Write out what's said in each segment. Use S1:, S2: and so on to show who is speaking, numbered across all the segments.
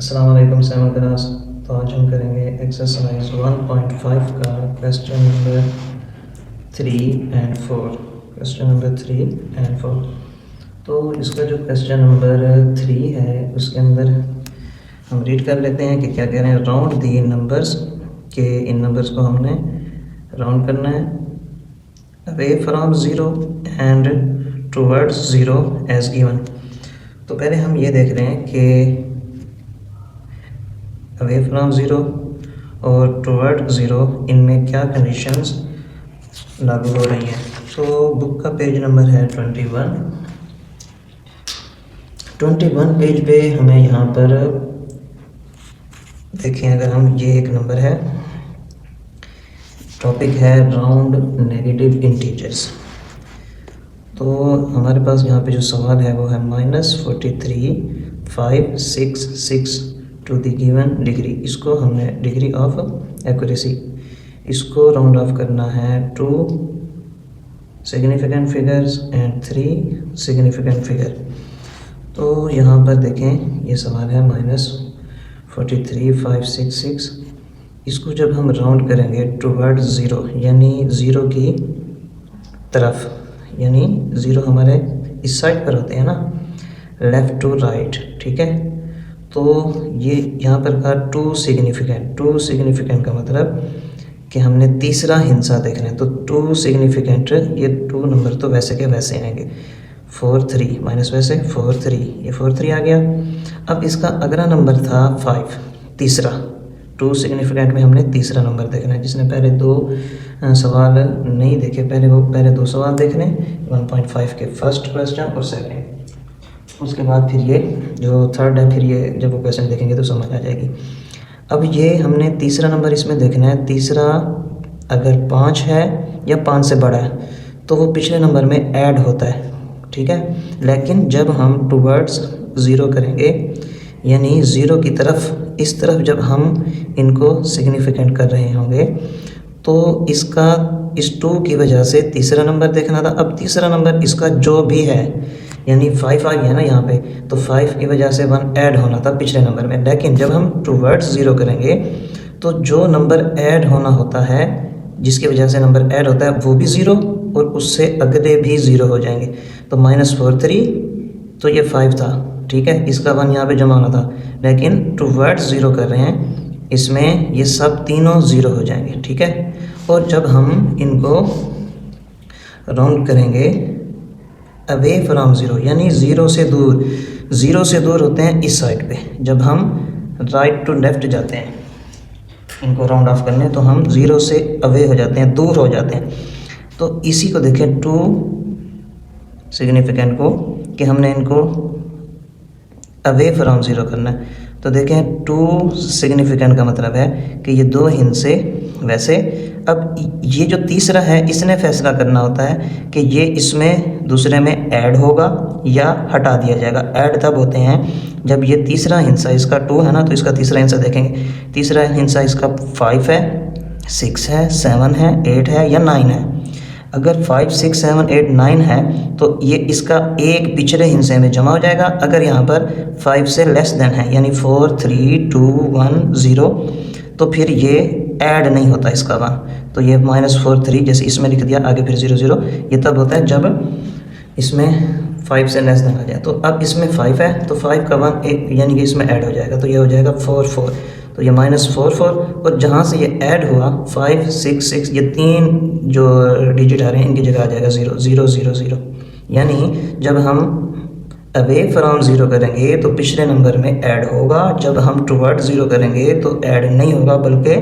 S1: अस्सलाम वालेकुम seven class. तो आज हम करेंगे एक्सरसाइज 1.5 का क्वेश्चन नंबर 3 और 4। क्वेश्चन नंबर 3 और 4। तो इसका जो क्वेश्चन नंबर 3 है उसके अंदर हम रीड कर लेते हैं कि क्या कह रहे हैं। राउंड दी नंबर्स के इन नंबर्स को हमने राउंड करना है away from zero and towards zero as given. तो पहले हम ये देख रहे हैं कि अवे फ्रॉम ज़ीरो और टुवर्ड ज़ीरो इनमें क्या कंडीशंस लागू हो रही हैं। तो बुक का पेज नंबर है 21 पेज पे हमें यहाँ पर देखें, अगर हम ये एक नंबर है, टॉपिक है राउंड नेगेटिव इंटीजर्स। तो हमारे पास यहाँ पे जो सवाल है वो है -43,566 टू द गिवन डिग्री। इसको हमने डिग्री ऑफ एक्यूरेसी, इसको राउंड ऑफ करना है 2 significant figures and 3 significant figure. तो यहाँ पर देखें ये सवाल है -43,566। इसको जब हम राउंड करेंगे टुवर्ड ज़ीरो यानी ज़ीरो की तरफ, यानी ज़ीरो हमारे इस साइड पर होते हैं ना, लेफ़्ट टू राइट, ठीक है। तो ये यहाँ पर का 2 सिग्निफिकेंट का मतलब कि हमने तीसरा हिस्सा देखना है। तो 2 सिग्निफिकेंट, ये 2 नंबर तो वैसे के वैसे आएंगे। 4 3 माइनस वैसे 4 3, ये 4 3 आ गया। अब इसका अगला नंबर था 5, तीसरा। 2 सिग्निफिकेंट में हमने तीसरा नंबर देखना है। जिसने पहले 2 सवाल नहीं देखे, पहले 2 सवाल देखने 1.5 के फर्स्ट क्वेश्चन और सेकंड, उसके बाद फिर ये जो थर्ड है, फिर ये जब वो क्वेश्चन देखेंगे तो समझ आ जाएगी। अब ये हमने तीसरा नंबर इसमें देखना है। तीसरा अगर 5 है या 5 से बड़ा है तो वो पिछले नंबर में ऐड होता है, ठीक है। लेकिन जब हम टुवर्ड्स ज़ीरो करेंगे यानी ज़ीरो की तरफ, इस तरफ जब हम इनको सिग्निफिकेंट कर रहे होंगे तो इसका इस 2 की वजह से तीसरा नंबर देखना था। अब तीसरा नंबर इसका जो भी है, यानी 5 आ गया ना यहाँ पे, तो 5 की वजह से 1 ऐड होना था पिछले नंबर में। लेकिन जब हम टुवर्ड्स ज़ीरो करेंगे तो जो नंबर ऐड होना होता है, जिसकी वजह से नंबर ऐड होता है, वो भी ज़ीरो और उससे अगले भी ज़ीरो हो जाएंगे। तो -43 तो ये 5 था, ठीक है, इसका 1 यहाँ पे जमा होना था। लेकिन टुवर्ड्स ज़ीरो कर रहे हैं, इसमें ये सब तीनों ज़ीरो हो जाएंगे, ठीक है। और जब हम इनको राउंड करेंगे अवे फ्रॉम ज़ीरो यानी ज़ीरो से दूर होते हैं इस साइड पे। जब हम राइट टू लेफ़्ट जाते हैं इनको राउंड ऑफ करने, तो हम ज़ीरो से अवे हो जाते हैं, दूर हो जाते हैं। तो इसी को देखें 2 सिग्निफिकेंट को, कि हमने इनको अवे फ्रॉम ज़ीरो करना है। तो देखें 2 सिग्निफिकेंट का मतलब है कि ये 2 हिंद से वैसे। अब ये जो तीसरा है इसने फैसला करना होता है कि ये इसमें दूसरे में ऐड होगा या हटा दिया जाएगा। ऐड तब होते हैं जब ये तीसरा हिस्सा, इसका 2 है ना, तो इसका तीसरा हिस्सा देखेंगे। तीसरा हिस्सा इसका 5 है, 6 है, 7 है, 8 है या 9 है। अगर 5 6 7 8 9 है तो ये इसका एक पिछले हिस्से में जमा हो जाएगा। अगर यहाँ पर 5 से लेस देन है यानी 4 3 2 1 0, तो फिर ये ऐड नहीं होता इसका 1। तो ये -4 3 जैसे इसमें लिख दिया, आगे फिर 0 0, ये तब होता है जब इसमें 5 से लेस देन आ जाए। तो अब इसमें 5 है तो 5 का 1 एक यानी कि इसमें ऐड हो जाएगा, तो ये हो जाएगा 4 4। तो ये -4 4, और जहाँ से ये ऐड हुआ 5 6 6, ये 3 जो डिजिट आ रहे हैं इनकी जगह आ जाएगा 0 0 0 0। यानी जब हम अवे फ्रॉम ज़ीरो करेंगे तो पिछले नंबर में ऐड होगा, जब हम टुवर्ड ज़ीरो करेंगे तो ऐड नहीं होगा, बल्कि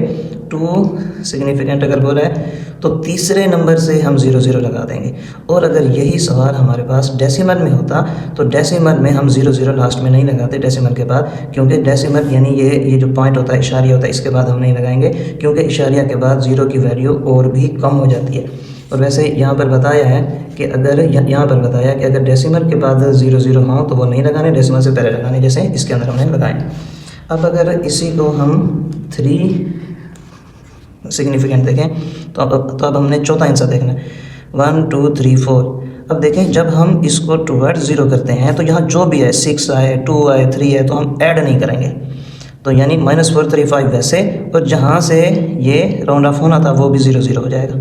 S1: 2 सिग्निफिकेंट अगर बोला है तो तीसरे नंबर से हम 0 0 लगा देंगे। और अगर यही सवाल हमारे पास डेसिमल में होता तो डेसिमल में हम 0 0 लास्ट में नहीं लगाते डेसिमल के बाद, क्योंकि डेसिमल यानी ये जो पॉइंट होता है, इशारिया होता है, इसके बाद हम नहीं लगाएंगे, क्योंकि इशारिया के बाद 0 की वैल्यू और भी कम हो जाती है। और वैसे यहाँ पर बताया है कि अगर यहाँ पर बताया कि अगर डेसिमल के बाद 0 0 हो तो वो नहीं लगाने, डेसिमल से पहले लगाने, जैसे इसके अंदर हमने लगाए। अब अगर इसी को हम 3 सिग्निफिकेंट देखें तो अब हमने चौथा हिस्सा देखना है, 1 2 3 4। अब देखें जब हम इसको टुवर्ड ज़ीरो करते हैं तो यहाँ जो भी है 6 आए 2 आए 3 है तो हम ऐड नहीं करेंगे, तो यानी -435 वैसे, और जहाँ से ये राउंड ऑफ होना था वो भी 0 0 हो जाएगा।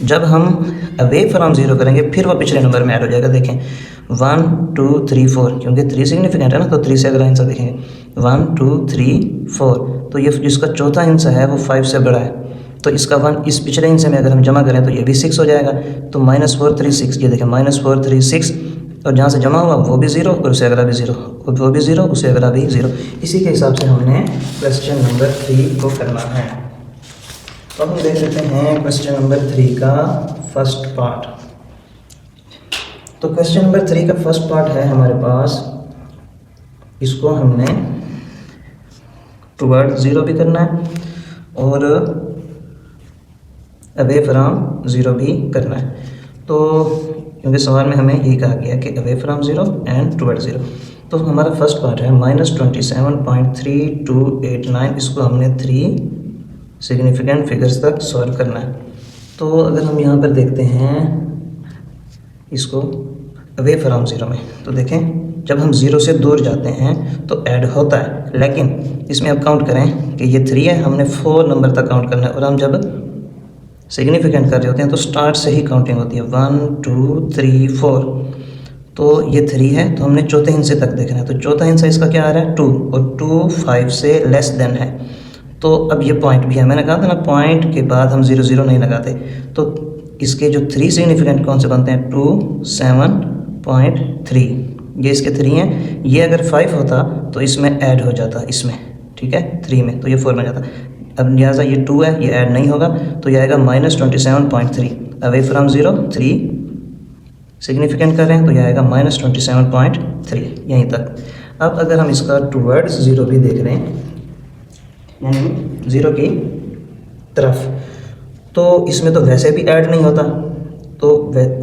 S1: जब हम अवे फ्रॉम 0 करेंगे फिर वो पिछले नंबर में ऐड हो जाएगा। देखें 1 2 3 4, क्योंकि 3 सिग्निफिकेंट है ना, तो 3 से अगर आंसर देखेंगे 1 2 3 4, तो ये जिसका चौथा हिस्सा है वो 5 से बड़ा है, तो इसका 1 इस पिछले हिस्से में अगर हम जमा करें तो ये भी 6 हो जाएगा। तो -436, ये देखें -436, और जहाँ से जमा हुआ वो भी 0 और उससे अगला भी 0, वो भी 0, उससे अगला भी 0। इसी के हिसाब से हमने क्वेश्चन नंबर 3 को करना है। तो हम देख लेते हैं क्वेश्चन नंबर 3 का फर्स्ट पार्ट। तो क्वेश्चन नंबर 3 का फर्स्ट पार्ट है हमारे पास, इसको हमने टुवर्ड 0 भी करना है और अवे फ्रॉम 0 भी करना है। तो क्योंकि सवाल में हमें यही कहा गया कि अवे फ्रॉम 0 एंड टुवर्ड 0। तो हमारा फर्स्ट पार्ट है -27.3289, इसको हमने 3 सिग्निफिकेंट फिगर्स तक सॉल्व करना है। तो अगर हम यहाँ पर देखते हैं इसको अवे फ्रॉम 0 में, तो देखें जब हम 0 से दूर जाते हैं तो ऐड होता है, लेकिन इसमें अब काउंट करें कि ये 3 है, हमने 4 नंबर तक काउंट करना है, और हम जब सिग्निफिकेंट कर रहे होते हैं तो स्टार्ट से ही काउंटिंग होती है 1 2 3 4। तो ये 3 है तो हमने चौथे हिस्से तक देखना है। तो चौथा हिस्सा इसका क्या आ रहा है 2, और 2 5 से लेस देन है। तो अब ये पॉइंट भी है, मैंने कहा था ना पॉइंट के बाद हम 0 0 नहीं लगाते। तो इसके जो 3 सिग्निफिकेंट कौन से बनते हैं 27.3, ये इसके 3 हैं। ये अगर 5 होता तो इसमें ऐड हो जाता, इसमें ठीक है 3 में, तो ये 4 में जाता। अब लिहाजा ये 2 है, ये ऐड नहीं होगा, तो ये आएगा -27.3। अवे फ्रॉम 0 3 सिग्निफिकेंट कर रहे हैं तो यह आएगा -27.3 यहीं तक। अब अगर हम इसका टुवर्ड्स 0 भी देख रहे हैं, यानी 0 की तरफ, तो इसमें तो वैसे भी ऐड नहीं होता, तो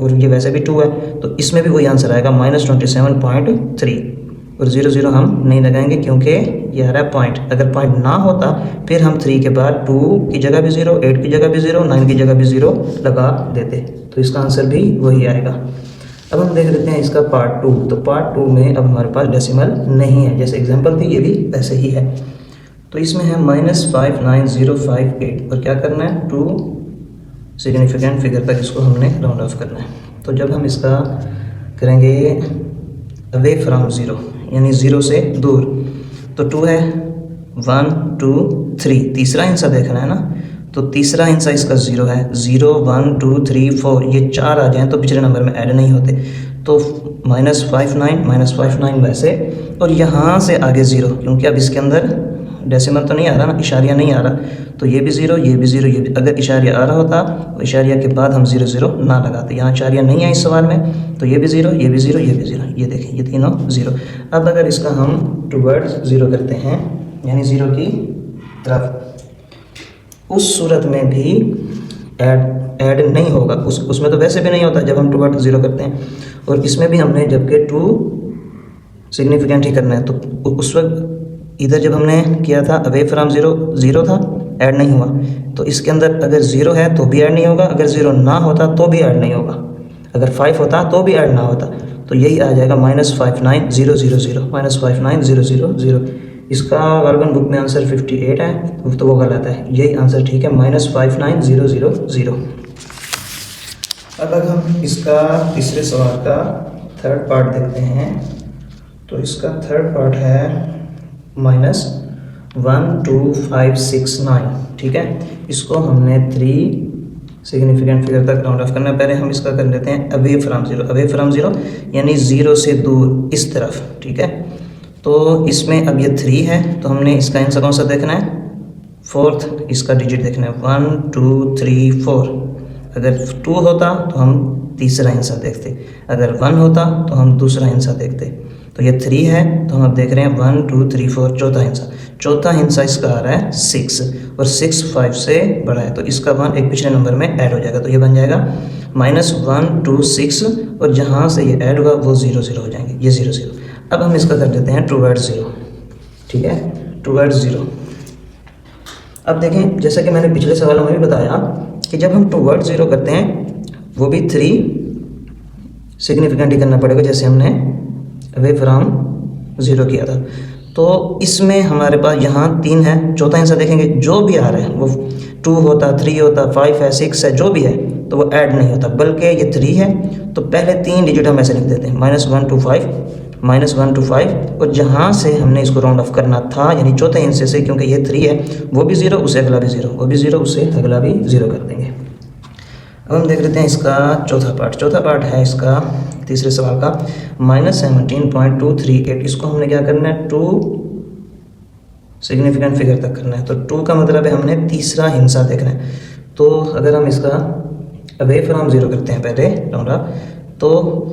S1: और ये वैसे भी 2 है, तो इसमें भी वही आंसर आएगा -27.3, और 0 0 हम नहीं लगाएंगे क्योंकि ये आ रहा है पॉइंट। अगर पॉइंट ना होता फिर हम 3 के बाद 2 की जगह भी 0, 8 की जगह भी 0, 9 की जगह भी 0 लगा देते, तो इसका आंसर भी वही आएगा। अब हम देख लेते हैं इसका पार्ट 2। तो पार्ट 2 में अब हमारे पास डेसिमल नहीं है, जैसे एग्जांपल थी ये भी वैसे ही है। तो इसमें है -59058, और क्या करना है 2 सिग्निफिकेंट फिगर तक इसको हमने राउंड ऑफ करना है। तो जब हम इसका करेंगे अवे फ्रॉम 0 यानी 0 से दूर, तो 2 है 1 2 3, तीसरा हिस्सा देखना है ना, तो तीसरा हिस्सा इसका 0 है, 0 1 2 3 4, ये 4 आ जाएँ तो पिछले नंबर में ऐड नहीं होते, तो -59 वैसे, और यहाँ से आगे 0, क्योंकि अब इसके अंदर डेसिमल तो नहीं आ रहा ना, इशारिया नहीं आ रहा, तो ये भी 0 ये भी 0 ये भी। अगर इशारिया आ रहा होता तो इशारिया के बाद हम 0 0 ना लगाते, यहाँ इशारिया नहीं है इस सवाल में, तो ये भी 0 ये भी 0 ये भी 0, ये देखें ये तीनों 0। अब अगर इसका हम टुवर्ड्स 0 करते हैं यानी 0 की तरफ, उस सूरत में भी ऐड नहीं होगा, उसमें तो वैसे भी नहीं होता जब हम टुवर्ड्स 0 करते हैं, और इसमें भी हमने जबकि 2 सिग्निफिकेंट ही करना है। तो उस वक्त इधर जब हमने किया था अवे फ्रॉम 0 था, ऐड नहीं हुआ, तो इसके अंदर अगर 0 है तो भी ऐड नहीं होगा, अगर 0 ना होता तो भी ऐड नहीं होगा, अगर 5 होता तो भी ऐड ना होता, तो यही आ जाएगा -59000 -59000। इसका वर्बन बुक में आंसर 58 है, तो वो गलत है, यही आंसर ठीक है -59000। अब अगर हम इसका तीसरे सवाल का थर्ड पार्ट देखते हैं, तो इसका थर्ड पार्ट है -12569, ठीक है। इसको हमने 3 सिग्निफिकेंट फिगर तक राउंड ऑफ करना है। पहले हम इसका कर लेते हैं अवे फ्रॉम 0 यानी 0 से दूर इस तरफ, ठीक है। तो इसमें अब ये 3 है, तो हमने इसका आंसर कौन सा देखना है, 4th इसका डिजिट देखना है, 1 2 3 4। अगर 2 होता तो हम तीसरा हिस्सा देखते, अगर 1 होता तो हम दूसरा हिस्सा देखते। तो ये 3 है तो हम अब देख रहे हैं 1 2 3 4, चौथा हिस्सा इसका आ रहा है 6, और 6 5 से बड़ा है, तो इसका 1 एक पिछले नंबर में ऐड हो जाएगा, तो ये बन जाएगा -126, और जहाँ से ये ऐड हुआ वो 0 0 हो जाएंगे, ये 0 0। अब हम इसका कर देते हैं टुवर्ड्स 0, ठीक है, टुवर्ड्स 0। अब देखें जैसा कि मैंने पिछले सवालों में भी बताया कि जब हम टुवर्ड्स 0 करते हैं वो भी 3 सिग्निफिकेंट ही करना पड़ेगा, जैसे हमने अवे फ्रॉम 0 किया था। तो इसमें हमारे पास यहाँ 3 है, चौथा आंसर देखेंगे जो भी आ रहा है वो 2 होता, 3 होता, 5 है, 6 है, जो भी है तो वो ऐड नहीं होता, बल्कि ये 3 है तो पहले 3 डिजिट हम ऐसे लिख देते हैं -1 to 5, -1 to 5, और जहाँ से हमने इसको राउंड ऑफ करना था यानी चौथे हिस्से से, क्योंकि ये 3 है वो भी 0, उसे अगला भी 0, वो भी 0, उसे अगला भी 0 कर देंगे। अब हम देख लेते हैं इसका चौथा पार्ट है इसका तीसरे सवाल का -17.238। इसको हमने क्या करना है, 2 सिग्निफिकेंट फिगर तक करना है। तो 2 का मतलब है हमने तीसरा हिस्सा देखना है। तो अगर हम इसका अवे फ्रॉम 0 करते हैं पहले राउंड ऑफ, तो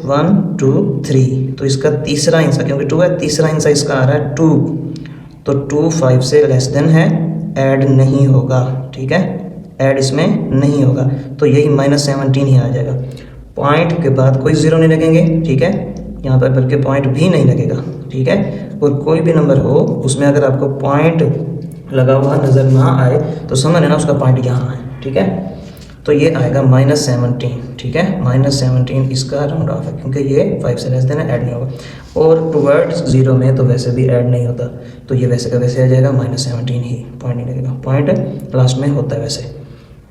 S1: 1 2 3, तो इसका तीसरा हिस्सा क्योंकि 2 है, तीसरा हिस्सा इसका आ रहा है 2, तो 2 5 से लेस देन है, ऐड नहीं होगा, ठीक है, ऐड इसमें नहीं होगा, तो यही -17 ही आ जाएगा। पॉइंट के बाद कोई 0 नहीं लगेंगे, ठीक है, यहाँ पर बल्कि पॉइंट भी नहीं लगेगा, ठीक है, और कोई भी नंबर हो उसमें अगर आपको पॉइंट लगा हुआ नज़र ना आए तो समझ लेना उसका पॉइंट यहाँ है, ठीक है। तो ये आएगा -17, ठीक है, -17 इसका राउंड ऑफ है क्योंकि ये 5 से लेस देन है, ऐड नहीं होगा, और टुवर्ड्स 0 में तो वैसे भी ऐड नहीं होता, तो ये वैसे का वैसे आ जाएगा -17 ही, पॉइंट नहीं लगेगा, पॉइंट लास्ट में होता है वैसे,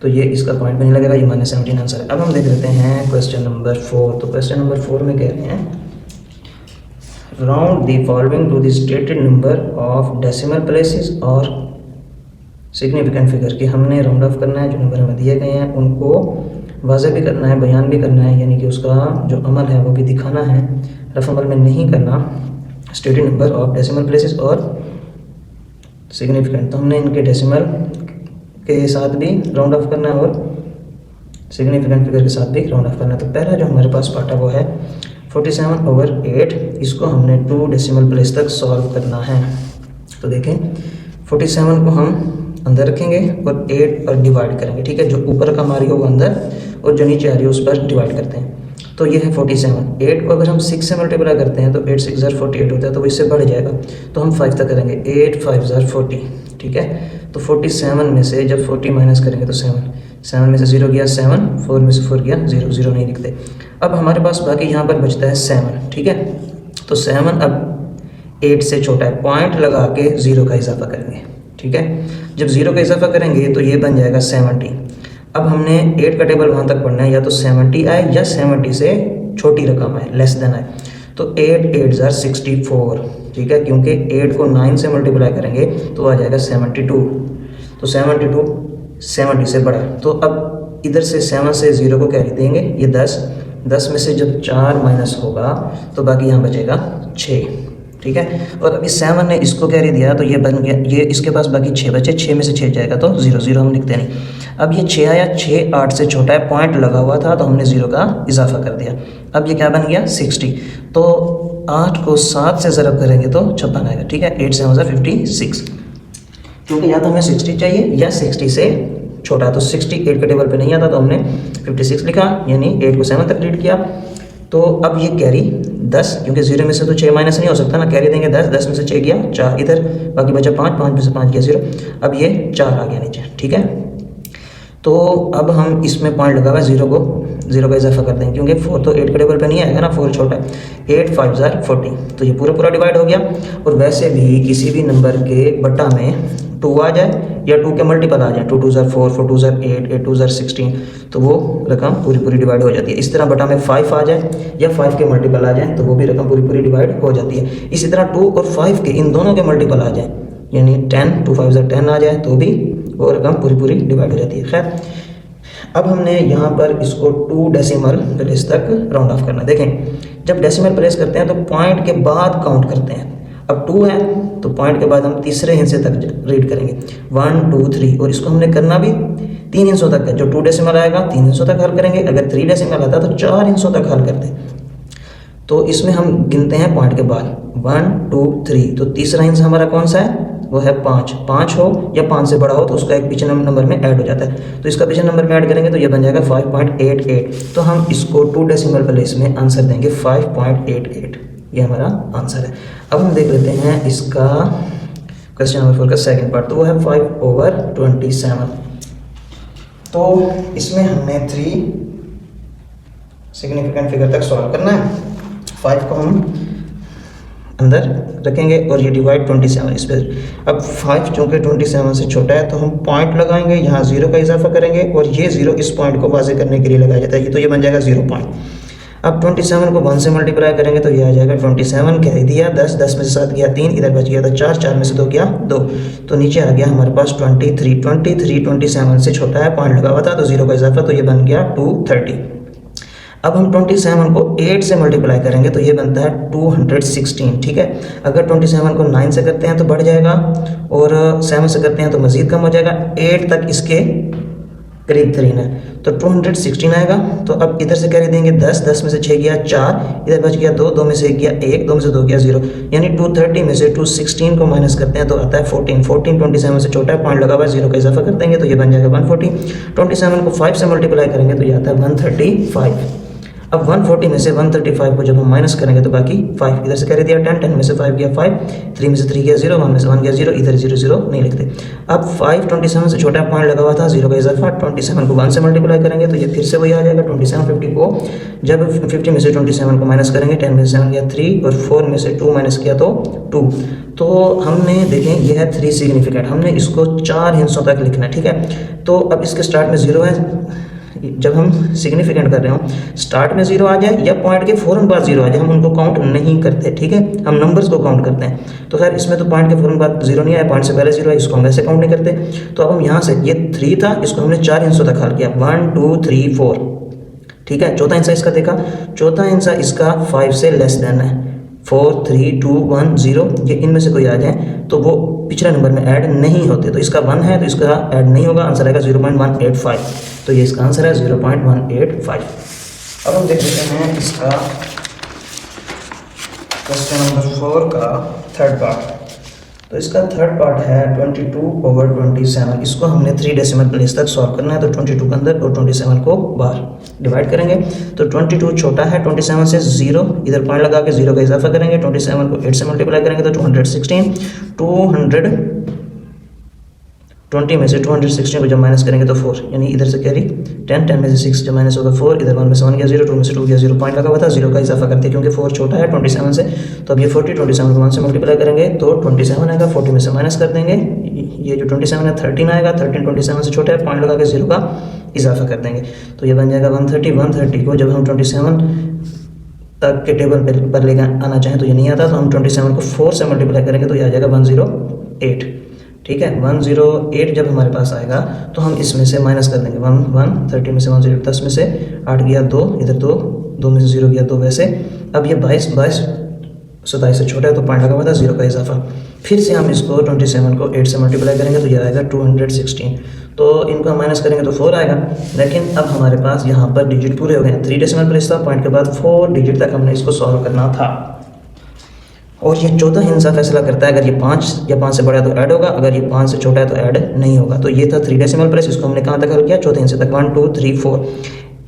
S1: तो ये इसका पॉइंट भी नहीं लगेगा, ये -17 आंसर है। अब हम देख लेते हैं क्वेश्चन नंबर 4। तो क्वेश्चन नंबर 4 में कह रहे हैं round the following to the stated number of decimal places और सिग्निफिकेंट फिगर, कि हमने राउंड ऑफ करना है, जो नंबर हमें दिए गए हैं उनको वाज़ेह भी करना है, बयान भी करना है, यानी कि उसका जो अमल है वो भी दिखाना है, रफ अमल में नहीं करना, stated number of decimal places और सिग्निफिकेंट। तो हमने इनके डेसिमल के साथ भी राउंड ऑफ करना है और सिग्निफिकेंट फिगर के साथ भी राउंड ऑफ करना है। तो पहला जो हमारे पास पार्ट है वो है 47/8, इसको हमने 2 डेसिमल प्लेस तक सॉल्व करना है। तो देखें 47 को हम अंदर रखेंगे और 8 पर डिवाइड करेंगे, ठीक है, जो ऊपर का हमारी हो वो अंदर और जो नीचे आ रही है उस पर डिवाइड करते हैं। तो ये है 47। 8 को अगर हम 6 से मल्टीप्लाई करते हैं तो 8 6 ज़ार 48 होता है, तो वो इससे बढ़ जाएगा, तो हम 5 तक करेंगे, 8 5 ज़ार 40, ठीक है। तो 47 में से जब 40 माइनस करेंगे तो 7 में से 0 गया 7, 4 में से 4 गया 0, 0 नहीं लिखते। अब हमारे पास बाकी यहाँ पर बचता है 7, ठीक है। तो 7 अब 8 से छोटा है, पॉइंट लगा के 0 का इजाफा करेंगे, ठीक है। जब 0 का इजाफा करेंगे तो ये बन जाएगा 70। अब हमने 8 का टेबल वहाँ तक पढ़ना है, या तो 70 आए या 70 से छोटी रकम आए, लेस देन आए। तो 8 8 ज़ार 64, ठीक है, क्योंकि 8 को 9 से मल्टीप्लाई करेंगे तो आ जाएगा 72। तो 72 70 से बड़ा, तो अब इधर से 7 से 0 को कैरी देंगे, ये 10 में से जब 4 माइनस होगा तो बाकी यहाँ बचेगा 6, ठीक है। और अभी 7 ने इसको कैरी दिया तो ये बन गया, ये इसके पास बाकी 6 बचे, 6 में से 6 जाएगा तो 0, 0 हम लिखते नहीं। अब ये 6 आया, 6 8 से छोटा है, पॉइंट लगा हुआ था तो हमने 0 का इजाफा कर दिया। अब ये क्या बन गया 60, तो 8 को 7 से ज़रब करेंगे तो 56 आएगा, ठीक है। 8 7 56, क्योंकि या तो हमें 60 चाहिए या 60 से छोटा, तो 60 8 के टेबल पे नहीं आता तो हमने 56 लिखा, यानी 8 को 7 तक रीड किया। तो अब ये कैरी 10, क्योंकि 0 में से तो 6 माइनस नहीं हो सकता ना, कैरी देंगे 10 में से 6 गया 4, इधर बाकी बचा 5 में से 5 गया 0, अब ये 4 आ गया नीचे, ठीक है। तो अब हम इसमें पॉइंट लगा हुआ है 0 का इजाफा कर देंगे, क्योंकि 4 तो 8 के टेबल पे नहीं आएगा ना, 4 छोटा है। 8 5 ज़ार 40, तो ये पूरा डिवाइड हो गया। और वैसे भी किसी भी नंबर के बट्टा में 2 आ जाए या 2 के मल्टीपल आ जाए, 2 2 ज़ार 4, 4 2 ज़ार 8, 8 2 ज़ार 16, तो वो रकम पूरी डिवाइड हो जाती है। इस तरह बटा में 5 आ जाए या 5 के मल्टीपल आ जाए तो वो भी रकम पूरी डिवाइड हो जाती है। इसी तरह 2 और 5 के इन दोनों के मल्टीपल आ जाए, यानी 10, 2 5 ज़ार 10 आ जाए तो भी वो रकम पूरी डिवाइड हो जाती है। खैर, अब हमने यहाँ पर इसको 2 डेसिमल प्लेस तक राउंड ऑफ करना है। देखें जब डेसिमल प्लेस करते हैं तो पॉइंट के बाद काउंट करते हैं। अब 2 है तो पॉइंट के बाद हम तीसरे हिस्से तक रीड करेंगे, 1 2 3, और इसको हमने करना भी 3 हिस्सों तक है। जो 2 डेसिमल आएगा 3 हिस्सों तक हल करेंगे, अगर 3 डेसिमल आता है तो 4 हिस्सों तक हल करते हैं। तो इसमें हम गिनते हैं पॉइंट के बाद 1 2 3, तो तीसरा हिस्सा हमारा कौन सा है, वो है 5 हो या 5 से बड़ा हो तो उसका एक पीछे नंबर में ऐड हो जाता है, तो इसका पीछे नंबर में ऐड करेंगे तो ये बन जाएगा 5.88। तो हम इसको 2 डेसिमल प्लेस में आंसर देंगे 5.88, ये हमारा आंसर है। अब हम देख लेते हैं इसका क्वेश्चन नंबर 4 का सेकंड पार्ट, तो वो है 5/27। तो इसमें हमने 3 सिग्निफिकेंट फिगर तक सॉल्व करना है। 5 को हम अंदर रखेंगे और ये डिवाइड 27 इस पर। अब 5 चूँकि 27 से छोटा है तो हम पॉइंट लगाएंगे, यहाँ 0 का इजाफा करेंगे और ये 0 इस पॉइंट को वाजे करने के लिए लगाया जाता है, तो ये बन जाएगा 0 पॉइंट। अब 27 को 1 से मल्टीप्लाई करेंगे तो ये आ जाएगा 27 कह दिया 10, 10 में से 7 गया 3, इधर बच गया था 4, 4 में से 2 गया 2, तो नीचे आ गया हमारे पास 23। 27 से छोटा है, पॉइंट लगा हुआ था तो 0 का इजाफा, तो ये बन गया 230। अब हम 27 को 8 से मल्टीप्लाई करेंगे तो ये बनता है 216, ठीक है। अगर 27 को 9 से करते हैं तो बढ़ जाएगा और 7 से करते हैं तो मज़ीद कम हो जाएगा, 8 तक इसके करीब 3 है तो 216 आएगा। तो अब इधर से कैरी देंगे 10, 10 में से 6 गया 4, इधर बच गया 2, 2 में से 1 गया 1, 2 में से 2 गया 0, यानी 230 में से 216 को माइनस करते हैं तो आता है 14। 14 27 से छोटा है, पॉइंट लगा हुआ है, 0 का इजाफा कर देंगे तो ये बन जाएगा 140। 27 को 5 से मल्टीप्लाई करेंगे तो ये आता है 135। अब 140 में से 135 को जब हम माइनस करेंगे तो बाकी 5, इधर से कैरी दिया 10, 10 में से 5 गया 5, 3 में से 3 गया 0, 1 में से 1 गया 0, इधर 0 0 नहीं लिखते। अब 5 27 से छोटा पॉइंट लगा हुआ था, 0 का इजाफा, 27 को 1 से मल्टीप्लाई करेंगे तो ये फिर से वही आ जाएगा 27। 50 को जब 50 में से 27 को माइनस करेंगे, 10 में से 7 गया 3 और 4 में से 2 माइनस किया तो 2, तो हमने देखें यह है 3 सिग्निफिकेंट, हमने इसको 4 हिस्सों तक लिखना है, ठीक है। तो अब इसके स्टार्ट में 0 है, जब हम सिग्निफिकेंट कर रहे हो स्टार्ट में 0 आ जाए या पॉइंट के फ़ौरन बाद 0 आ जाए, हम उनको काउंट नहीं करते, ठीक है, हम नंबर्स को काउंट करते हैं। तो खैर इसमें तो पॉइंट के फ़ौरन बाद 0 नहीं आया, पॉइंट से पहले 0 है, इसको हम वैसे काउंट नहीं करते। तो अब हम यहाँ से ये 3 था, इसको हमने 4 हिस्सों तक हल किया, 1 2 3 4, ठीक है। चौथा हिस्सा इसका देखा, चौथा हिस्सा इसका 5 से लेस देन है, 4 3 2 1 0, ये इनमें से कोई आ जाए तो वो पिछले नंबर में ऐड नहीं होते, तो इसका 1 है तो इसका ऐड नहीं होगा, आंसर आएगा 0.185, तो ये इसका आंसर है 0.185। अब हम देख लेते हैं इसका क्वेश्चन नंबर 4 का थर्ड पार्ट। तो इसका थर्ड पार्ट है 22/27, इसको हमने 3 डेसिमल प्लेस तक सॉल्व करना है, तो 22 के अंदर और 27 को बाहर डिवाइड करेंगे। तो 22 छोटा है 27 से, 0 इधर पॉइंट लगा के 0 का इजाफा करेंगे, 27 को 8 से मल्टीप्लाई करेंगे तो 216, 220 में से 216 को जब माइनस करेंगे तो 4, यानी इधर से कैरी 10, 10 में से 6 जब माइनस होगा 4, इधर 1 में से 1 गया 0, 2 में से 2 गया 0, पॉइंट लगा हुआ था, 0 का इजाफा करते हैं क्योंकि 4 छोटा है 27 से, तो अब ये 40, 27 को 1 से मल्टीप्लाई करेंगे तो 27 आएगा, 40 में से माइनस कर देंगे, ये जो 27 है 13 आएगा, 13 27 से छोटा है, पॉइंट लगा के 0 का इजाफा कर देंगे तो ये बन जाएगा 130। 130 को जब हम 27 तक के टेबल पर लेकर आना चाहें तो ये नहीं आता, तो हम 27 को 4 से मल्टीप्लाई करेंगे तो ये आ जाएगा 108, ठीक है। 108 जब हमारे पास आएगा तो हम इसमें से माइनस कर देंगे 130 में से 10, 10 में से 8 गया 2, इधर 2, 2 में से 0 गया 2 वैसे। अब ये 22 27 से छोटा है तो पॉइंट लगा हुआ था, 0 का इजाफा, फिर से हम इसको 27 को 8 से मल्टीप्लाई करेंगे तो ये आएगा 216, तो इनको माइनस करेंगे तो 4 आएगा। लेकिन अब हमारे पास यहाँ पर डिजिट पूरे हो गए, 3 डेसिमल प्लेस था, पॉइंट के बाद 4 डिजिट तक हमने इसको सॉल्व करना था। और ये चौथा हिस्सा फैसला करता है, अगर ये 5 या 5 से बड़ा है तो ऐड होगा, अगर ये 5 से छोटा है तो ऐड नहीं होगा। तो ये था 3 डेसिमल प्लेस, इसको हमने कहाँ तक हल किया, चौथे हिस्से तक, 1 2 3 4,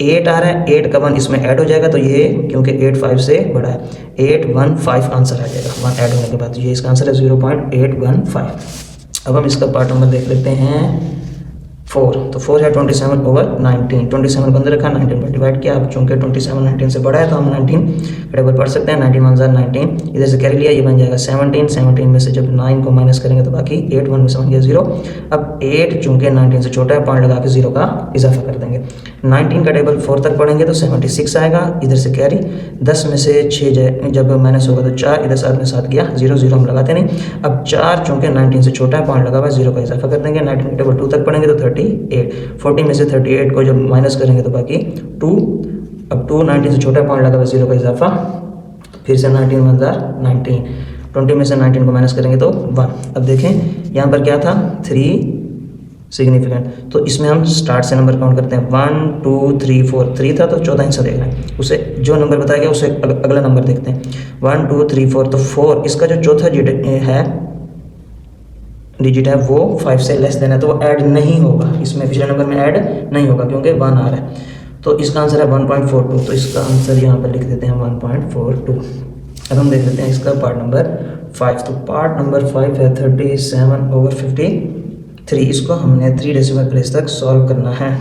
S1: 8 आ रहा है, 8 का 1 इसमें ऐड हो जाएगा तो ये क्योंकि 8 5 से बड़ा है, 815 आंसर आ जाएगा 1 ऐड होने के बाद, ये इसका आंसर है 0.815। अब हम इसका पार्ट नंबर देख लेते हैं 4, तो 4 है 27/19, 27 को अंदर रखा, 19 पर डिवाइड किया। अब चूंकि 27 19 से बड़ा है तो हम 19 टेबल पढ़ सकते हैं, 19 1 19, इधर से कैरी लिया, ये बन जाएगा 17, 17 में से जब 9 को माइनस करेंगे तो बाकी 8, 1 में से 1 गया 0। अब 8 चूंकि 19 से छोटा है, पॉइंट लगा के 0 का इजाफा कर देंगे। 19 का टेबल 4 तक पढ़ेंगे तो 76 आएगा, इधर से कैरी 10 में से 6 जब माइनस होगा तो 4, इधर 7 में 7 गया 0, 0 हम लगाते नहीं। अब 4 चूंकि 19 से छोटा है, पॉइंट लगा हुआ है, 0 का इजाफा कर देंगे। 19 का टेबल 2 तक पढ़ेंगे तो 38, 40 में से 38 को जब माइनस करेंगे तो बाकी 2, अब 2 19 से छोटा पॉइंट लगा हुआ, 0 का इजाफा, फिर से 19 19, 20 में से 19 को माइनस करेंगे तो 1। अब देखें यहाँ पर क्या था, 3 सिग्निफिकेंट, तो इसमें हम स्टार्ट से नंबर काउंट करते हैं, 1 2 3 4, 3 था तो चौथा हिस्सा देख रहे हैं, उसे जो नंबर बताया गया उसे अगला नंबर देखते हैं, 1 2 3 4, तो 4 इसका जो चौथा डिजिट है वो 5 से लेस देना है तो वो ऐड नहीं होगा, इसमें पिछले नंबर में ऐड नहीं होगा क्योंकि 1 आ रहा है, तो इसका आंसर है 1.42, तो इसका आंसर यहाँ पर लिख देते हैं 1.42। अब हम देख लेते हैं इसका पार्ट नंबर 5, तो पार्ट नंबर 5 है 37/53, इसको हमने 3 डेसिमल प्लेस तक सॉल्व करना है।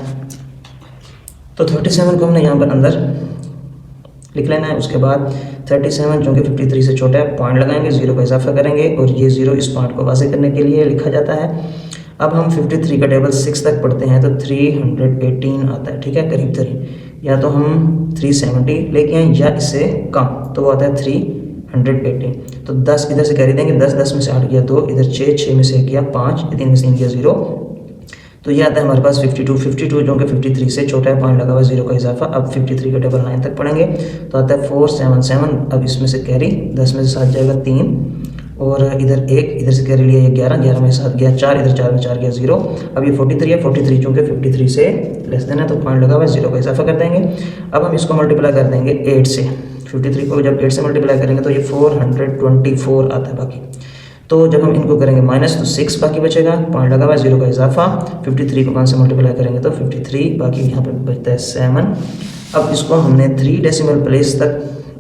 S1: तो 37 को हमने यहाँ पर अंदर लिख लेना है, उसके बाद 37 जो कि 53 से छोटा है, पॉइंट लगाएंगे, 0 का इजाफा करेंगे और ये 0 इस पॉइंट को वाज़ेह करने के लिए लिखा जाता है। अब हम 53 का टेबल 6 तक पढ़ते हैं तो 318 आता है, ठीक है, करीब करीब, या तो हम 370 लेके आए या इससे कम, तो वो आता है 318। तो 10 इधर से कैरी देंगे, 10 में से 8 गया 2, इधर 6 में से गया 5, 3 में से गया 0, तो ये आता है हमारे पास 52 जो कि 53 से छोटा है, पॉइंट लगा हुआ 0 का इजाफा। अब 53 का टेबल 9 तक पढ़ेंगे तो आता है 477। अब इसमें से कैरी 10 में से 7 जाएगा 3 और इधर 1, इधर से कैरी लिया ये 11 में 7 गया 4, इधर 4 में 4 गया 0। अब ये 43 है, 43 चूँकि 53 से लेस देन है तो पॉइंट लगा हुआ है, 0 का इजाफा कर देंगे। अब हम इसको मल्टीप्लाई कर देंगे 8 से, 53 को जब 8 से मल्टीप्लाई करेंगे तो ये 424 आता है बाकी। तो जब हम इनको करेंगे माइनस तो 6 बाकी बचेगा, पॉइंट लगा हुआ है, 0 का इजाफा। 53 को 5 से मल्टीप्लाई करेंगे तो 53 बाकी यहाँ पर बचता है 7। अब इसको हमने 3 डेसिमल प्लेस तक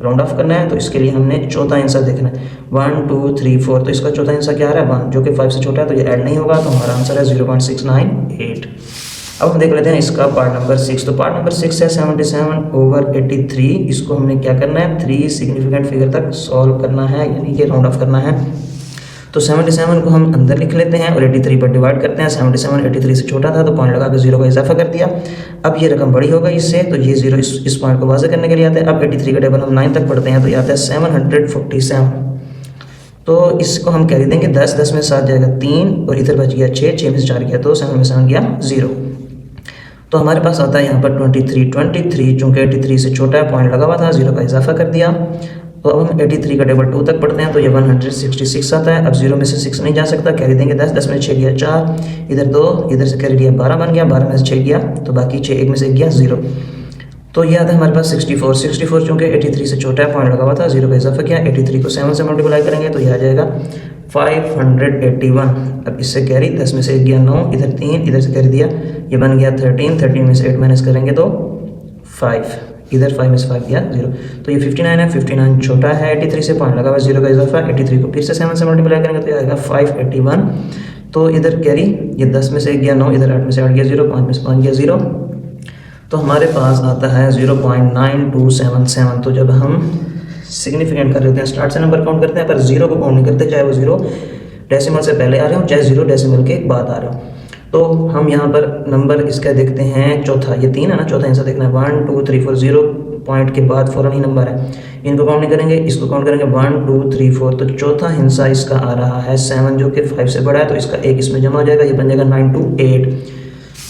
S1: राउंड ऑफ करना है, तो इसके लिए हमने चौथा हिस्सा देखना है 1 2 3 4। तो इसका चौथा हिस्सा क्या आ रहा है 1, जो कि 5 से छोटा है, तो ये ऐड नहीं होगा, तो हमारा आंसर है 0.698। अब हम देख लेते हैं इसका पार्ट नंबर 6। तो पार्ट नंबर 6 है 77/83। इसको हमने क्या करना है 3 सिग्निफिकेंट फिगर तक सॉल्व करना है, यानी कि राउंड ऑफ करना है। तो 77 को हम अंदर लिख लेते हैं और 83 पर डिवाइड करते हैं। 77 83 से छोटा था तो पॉइंट लगा के 0 का इजाफा कर दिया। अब ये रकम बड़ी हो गई इससे, तो ये 0 इस पॉइंट को वाज़ेह करने के लिए आता है। अब 83 का टेबल हम 9 तक पढ़ते हैं तो ये आता है 747। तो इसको हम कैरी देंगे 10 में 7 जाएगा 3 और इधर बच गया 6 में से 4 गया तो 7 में 7 गया 0। तो हमारे पास आता है यहाँ पर 23 चूँकि 83 से छोटा है, पॉइंट लगा हुआ था, 0 का इजाफा कर दिया। तो अब हम 83 का टेबल 2 तक पढ़ते हैं तो ये 166 आता है। अब 0 में से 6 नहीं जा सकता, कैरी देंगे 10 में 6 गया 4, इधर 2, इधर से कैरी लिया 12 बन गया, 12 में से 6 गया तो बाकी 6 1 में से गया 0। तो ये आता है हमारे पास 64 चूँकि 83 से छोटा है, पॉइंट लगा हुआ था, 0 का इजाफा किया। 83 को 7 से मल्टीप्लाई करेंगे तो यह आ जाएगा 581। अब इससे कैरी 10 में से गया 9, इधर 3, इधर से कैरी दिया, ये बन गया 13 में से 8 माइनस करेंगे तो 5, इधर 5 में से 5 गया 0। तो ये 59 है, 59 छोटा है 83 से, पॉइंट लगा हुआ 0 का इजाफा। 83 को फिर से 7 से मल्टीप्लाई करेंगे तो ये आएगा 581। तो इधर कैरी ये 10 में से गया 9, इधर 8 में से 8 गया 0, 5 में से 5 गया 0। तो हमारे पास आता है 0.9277। तो जब हम सिग्निफिकेंट कर लेते हैं, स्टार्ट से नंबर काउंट करते हैं पर 0 को काउंट नहीं करते, चाहे वो 0 डेसिमल से पहले आ रहे हो चाहे 0 डेसिमल के बाद आ रहे हो। तो हम यहाँ पर नंबर इसका देखते हैं चौथा, ये 3 है ना, चौथा हिस्सा देखना है 1 2 3 4। 0 पॉइंट के बाद फ़ौरन ही नंबर है, इनको काउंट नहीं करेंगे, इसको काउंट करेंगे 1 2 3 4। तो चौथा हिस्सा इसका आ रहा है 7 जो कि 5 से बड़ा है, तो इसका 1 इसमें जमा हो जाएगा, ये बन जाएगा 928।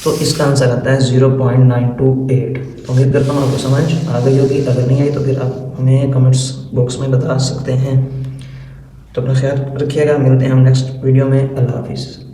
S1: तो इसका आंसर आता है 0.928। तो उम्मीद करता हूँ आपको समझ आ गई होगी, अगर नहीं आई तो फिर आप हमें कमेंट्स बॉक्स में बता सकते हैं। तो अपना ख्याल रखिएगा, मिलते हैं हम नेक्स्ट वीडियो में। अल्लाह हाफिज़।